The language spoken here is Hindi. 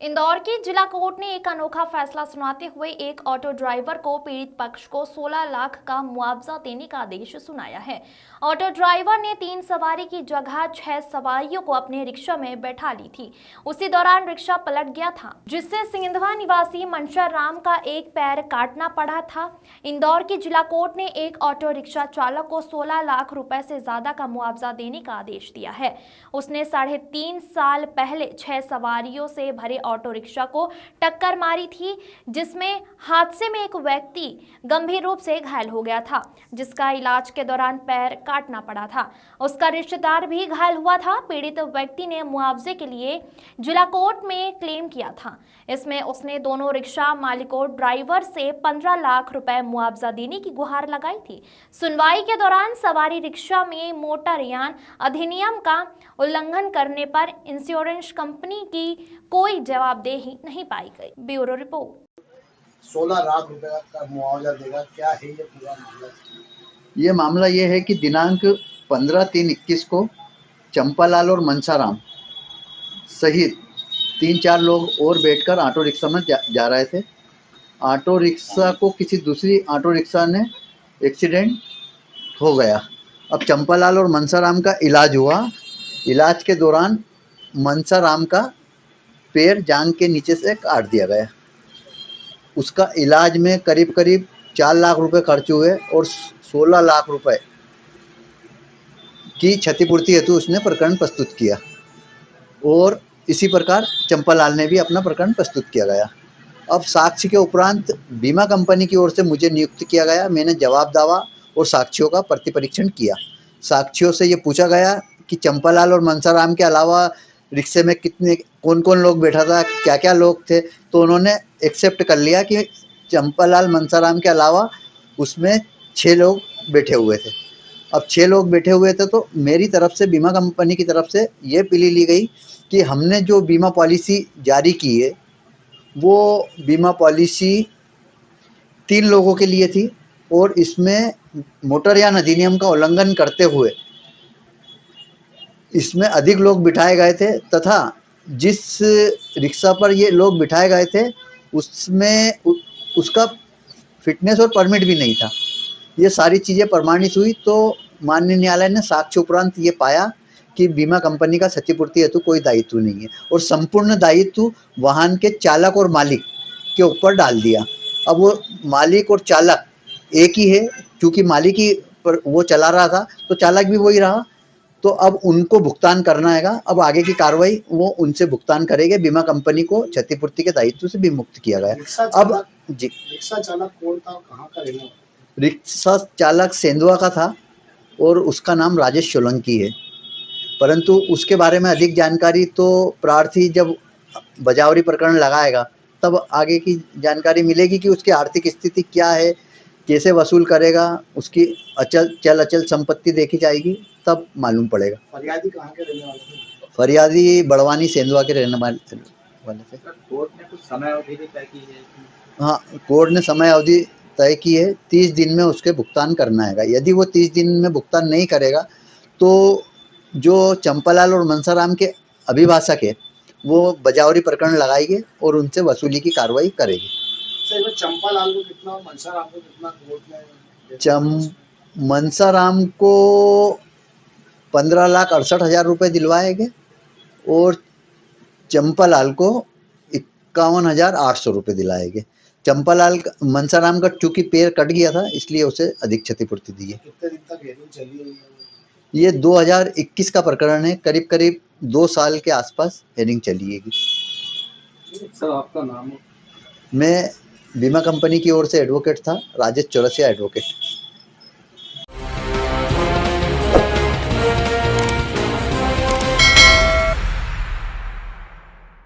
इंदौर की जिला कोर्ट ने एक अनोखा फैसला सुनाते हुए एक ऑटो ड्राइवर को पीड़ित पक्ष को 16 लाख का मुआवजा देने का आदेश सुनाया है। ऑटो ड्राइवर ने 3 सवारी की जगह 6 सवारियों को अपने रिक्शा में बैठा ली थी। उसी दौरान रिक्शा पलट गया था, जिससे सिंधवा निवासी मंशा राम का एक पैर काटना पड़ा था। इंदौर की जिला कोर्ट ने एक ऑटो रिक्शा चालक को 16 लाख रुपए से ज्यादा का मुआवजा देने का आदेश दिया है। उसने 3.5 साल पहले 6 सवारियों से भरे ऑटो रिक्शा को टक्कर मारी थी, जिसमें हादसे में एक व्यक्ति गंभीर रूप से घायल हो गया था, जिसका इलाज के दौरान पैर काटना पड़ा था। उसका रिश्तेदार भी घायल हुआ था। पीड़ित व्यक्ति ने मुआवजे के लिए जिला कोर्ट में क्लेम किया था। इसमें उसने दोनों रिक्शा मालिकों ड्राइवर से 15 लाख रुपए मुआवजा देने की गुहार लगाई थी। सुनवाई के दौरान सवारी रिक्शा में मोटरयान अधिनियम का उल्लंघन करने पर इंश्योरेंस कंपनी की कोई जवाबदेही नहीं पाई गई। Bureau report. 16 लाख रुपए का मुआवजा देगा, क्या है ये पूरा मामला? ये मामला ये है कि दिनांक 15/3/21 को चंपालाल और मनसाराम सहित 3-4 लोग और बैठकर ऑटो रिक्शा में जा रहे थे। ऑटो रिक्शा को किसी दूसरी ऑटो रिक्शा ने एक्सीडेंट हो गया। अब चंपालाल और मनसाराम का इलाज हुआ। इलाज के दौरान मनसाराम का पैर जांघ के नीचे से काट दिया गया। उसका इलाज में करीब 4 लाख रुपए खर्च हुए और 16 लाख रुपए की क्षतिपूर्ति हेतु उसने प्रकरण प्रस्तुत किया और इसी प्रकार चंपालाल ने भी अपना प्रकरण प्रस्तुत किया गया। अब साक्ष्य के उपरांत बीमा कंपनी की ओर से मुझे नियुक्त किया गया। मैंने जवाब दावा और साक्ष्यों का प्रतिपरीक्षण किया। साक्ष्यों से ये पूछा गया कि चंपालाल और मनसाराम के अलावा रिक्शे में कौन कौन लोग बैठा था, क्या क्या लोग थे। तो उन्होंने एक्सेप्ट कर लिया कि चंपालाल मनसाराम के अलावा उसमें 6 लोग बैठे हुए थे। अब 6 लोग बैठे हुए थे तो मेरी तरफ से बीमा कंपनी की तरफ से ये प्ली ली गई कि हमने जो बीमा पॉलिसी जारी की है वो बीमा पॉलिसी 3 लोगों के लिए थी और इसमें मोटरयान अधिनियम का उल्लंघन करते हुए इसमें अधिक लोग बिठाए गए थे तथा जिस रिक्शा पर ये लोग बिठाए गए थे उसमें उसका फिटनेस और परमिट भी नहीं था। ये सारी चीज़ें प्रमाणित हुई तो माननीय न्यायालय ने साक्ष्य उपरांत ये पाया कि बीमा कंपनी का क्षतिपूर्ति हेतु कोई दायित्व नहीं है और संपूर्ण दायित्व वाहन के चालक और मालिक के ऊपर डाल दिया। अब वो मालिक और चालक एक ही है, क्योंकि मालिक ही पर वो चला रहा था तो चालक भी वही रहा। तो अब उनको भुगतान करना है। अब आगे की कार्रवाई वो उनसे भुगतान करेंगे। बीमा कंपनी को क्षतिपूर्ति के दायित्व से भी मुक्त किया गया। अब जी, रिक्शा चालक कौन था, कहाँ का रहने वाला? रिक्शा चालक सेंधवा का था और उसका नाम राजेश सोलंकी है, परंतु उसके बारे में अधिक जानकारी तो प्रार्थी जब बजावरी प्रकरण लगाएगा तब आगे की जानकारी मिलेगी कि उसकी आर्थिक स्थिति क्या है, कैसे वसूल करेगा, उसकी अचल संपत्ति देखी जाएगी, तब मालूम पड़ेगा। फरियादी कहाँ के रहने वाले थे? फरियादी बड़वानी सेंधवा के रहने वाले थे। कोर्ट ने कुछ समय अवधि भी तय की है? हाँ, कोर्ट ने समय अवधि तय की है। 30 दिन में उसके भुगतान करना है। यदि वो 30 दिन में भुगतान नहीं करेगा तो जो चंपालाल और मनसाराम के अभिभाषक है वो बजावरी प्रकरण लगाएंगे और उनसे वसूली की कार्रवाई करेगी। चंपालाल को कितना, मनसाराम को कितना कोर्ट ने? मनसाराम को 15,68,000 रुपये दिलवाएंगे और चंपालाल को 51,800 रुपये दिलाएंगे। मनसाराम का चूंकि पैर कट गया था इसलिए उसे अधिक क्षतिपूर्ति दी है। कितने दिन तक हेयरिंग चली है? ये 2021 का प्रकरण है। करीब 2 साल के आसपास हेयरिंग चली है। सर, आपका नाम? मैं बीमा कंपनी की ओर से एडवोकेट था, राजेश चौरसिया एडवोकेट।